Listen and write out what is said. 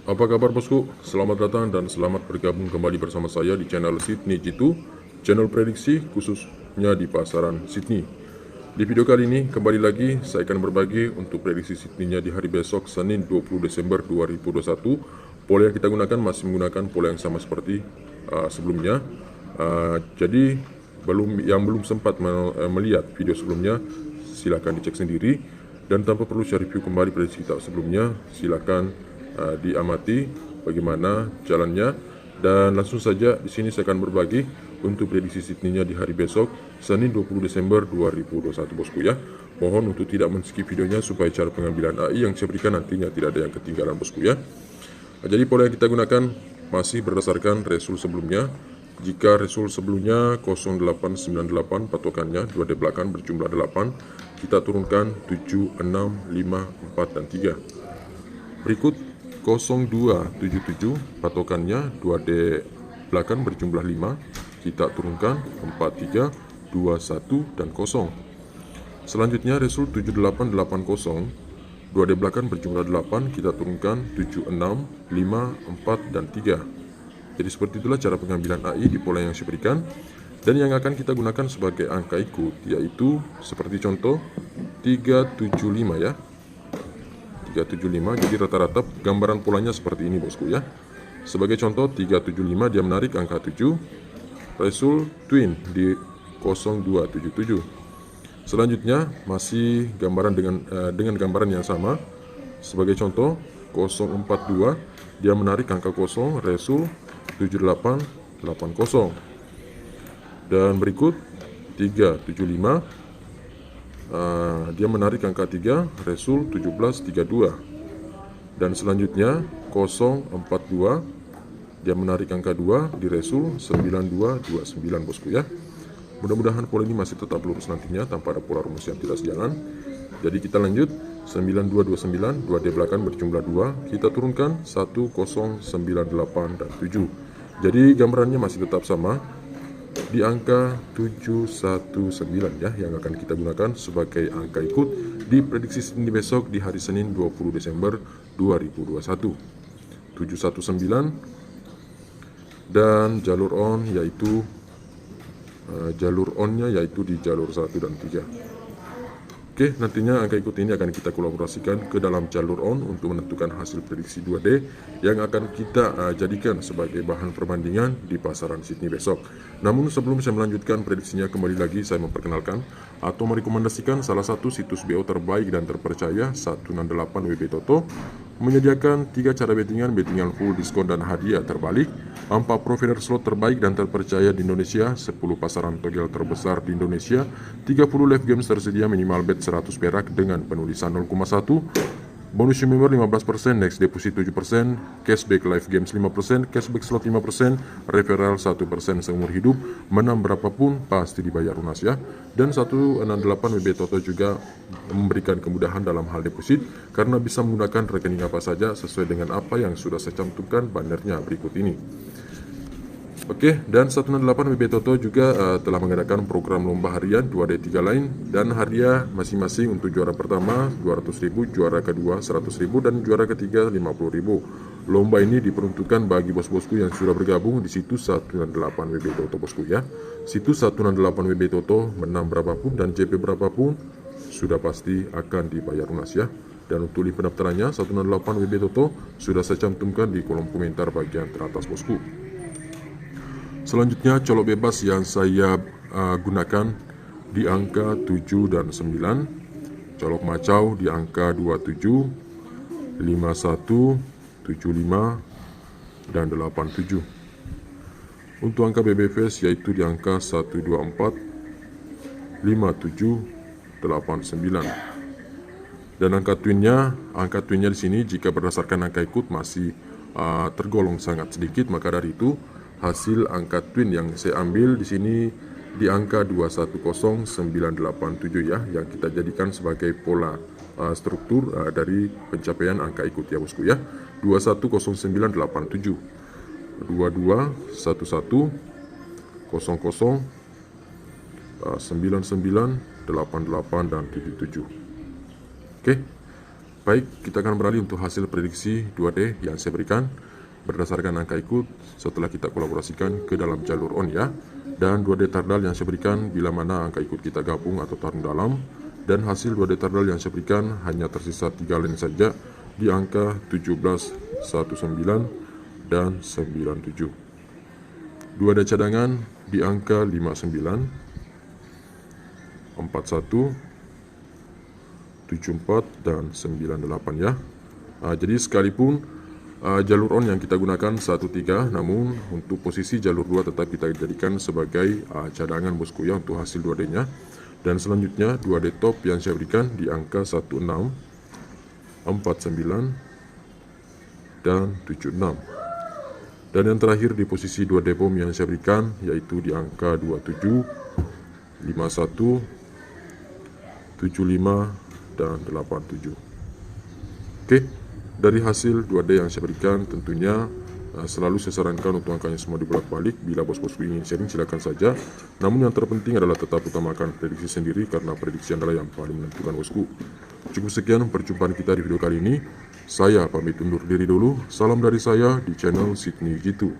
Apa kabar bosku? Selamat datang dan selamat bergabung kembali bersama saya di channel Sydney Jitu, channel prediksi khususnya di pasaran Sydney. Di video kali ini kembali lagi saya akan berbagi untuk prediksi Sydney-nya di hari besok Senin 20 Desember 2021. Pola yang kita gunakan masih menggunakan pola yang sama seperti sebelumnya. Jadi yang belum sempat melihat video sebelumnya silahkan dicek sendiri, dan tanpa perlu saya review kembali prediksi kita sebelumnya, silakan diamati bagaimana jalannya. Dan langsung saja di sini saya akan berbagi untuk prediksi Sydney-nya di hari besok Senin 20 Desember 2021 bosku ya. Mohon untuk tidak men-skip videonya supaya cara pengambilan AI yang saya berikan nantinya tidak ada yang ketinggalan bosku ya. Jadi pola yang kita gunakan masih berdasarkan resul sebelumnya. Jika resul sebelumnya 0898 patokannya 2D belakang berjumlah 8, kita turunkan 7, 6, 5, 4, dan 3. Berikut 0277 patokannya 2D belakang berjumlah 5, kita turunkan 4, 3, 2, 1, dan 0. Selanjutnya resul 7880 2D belakang berjumlah 8, kita turunkan 7, 6, 5, 4, dan 3. Jadi seperti itulah cara pengambilan AI di pola yang saya berikan. Dan yang akan kita gunakan sebagai angka ikut yaitu seperti contoh 375 ya. 375, jadi rata-rata gambaran polanya seperti ini bosku ya. Sebagai contoh 375 dia menarik angka 7, resul twin di 0277. Selanjutnya masih gambaran dengan gambaran yang sama. Sebagai contoh 042 dia menarik angka 0, resul 7880. Dan berikut 375 dia menarik angka 3, resul 1732. Dan selanjutnya 042 dia menarik angka 2 di resul 9229 bosku ya. Mudah-mudahan pola ini masih tetap lurus nantinya tanpa ada pola rumus yang tidak sejalan. Jadi kita lanjut 9229 2D belakang berjumlah 2, kita turunkan 1098 dan 7. Jadi gambarannya masih tetap sama di angka 719 ya, yang akan kita gunakan sebagai angka ikut di prediksi Sydney besok di hari Senin 20 Desember 2021. 719 dan jalur on yaitu jalur onnya yaitu di jalur 1 dan 3. Oke, nantinya angka ikut ini akan kita kolaborasikan ke dalam jalur on untuk menentukan hasil prediksi 2D yang akan kita jadikan sebagai bahan perbandingan di pasaran Sydney besok. Namun sebelum saya melanjutkan prediksinya, kembali lagi saya memperkenalkan atau merekomendasikan salah satu situs BO terbaik dan terpercaya 168 WB Toto, menyediakan 3 cara bettingan full diskon dan hadiah terbalik, 4 provider slot terbaik dan terpercaya di Indonesia, 10 pasaran togel terbesar di Indonesia, 30 live games tersedia minimal bet 100 perak dengan penulisan 0,1, bonus member 15%, next deposit 7%, cashback live games 5%, cashback slot 5%, referral 1% seumur hidup, menang berapapun pasti dibayar lunas ya. Dan 168 WB Toto juga memberikan kemudahan dalam hal deposit karena bisa menggunakan rekening apa saja sesuai dengan apa yang sudah saya cantumkan bannernya berikut ini. Oke, dan 168 WB Toto juga telah mengadakan program lomba harian 2D3 lain dan hadiah masing-masing untuk juara pertama 200.000, juara kedua 100.000, dan juara ketiga 50.000. Lomba ini diperuntukkan bagi bos-bosku yang sudah bergabung di situs 168 WB Toto bosku ya. Situs 168 WB Toto, menang berapapun dan JP berapapun sudah pasti akan dibayar lunas ya. Dan untuk link pendaftarannya 168 WB Toto sudah saya cantumkan di kolom komentar bagian teratas bosku. Selanjutnya colok bebas yang saya gunakan di angka 7 dan 9. Colok macau di angka 27, 51, 75, dan 87. Untuk angka BBVS yaitu di angka 124, 57, 89. Dan angka twinnya di sini jika berdasarkan angka ikut masih tergolong sangat sedikit, maka dari itu hasil angka twin yang saya ambil di sini di angka 210987 ya, yang kita jadikan sebagai pola struktur dari pencapaian angka ikut ya bosku ya. 210987, 2211, 00, 99, 88, dan 77. Oke. Baik, kita akan beralih untuk hasil prediksi 2D yang saya berikan berdasarkan angka ikut setelah kita kolaborasikan ke dalam jalur on ya. Dan 2D tardal yang saya berikan bila mana angka ikut kita gabung atau taruh dalam. Dan hasil 2D tardal yang saya berikan hanya tersisa 3 line saja di angka 17, 19, dan 97. 2D cadangan di angka 59, 41, 74, dan 98 ya. Jadi sekalipun jalur on yang kita gunakan 13, namun untuk posisi jalur 2 tetap kita jadikan sebagai cadangan bosku ya untuk hasil 2D nya. Dan selanjutnya 2D top yang saya berikan di angka 16, 49, dan 76. Dan yang terakhir di posisi 2D bom yang saya berikan yaitu di angka 27, 51, 75, dan 87. Oke, dari hasil 2D yang saya berikan tentunya selalu saya sarankan untuk angkanya semua dibolak-balik. Bila bos-bosku ingin sharing silakan saja. Namun yang terpenting adalah tetap utamakan prediksi sendiri karena prediksi adalah yang paling menentukan bosku. Cukup sekian perjumpaan kita di video kali ini. Saya pamit undur diri dulu. Salam dari saya di channel Sydney Gitu.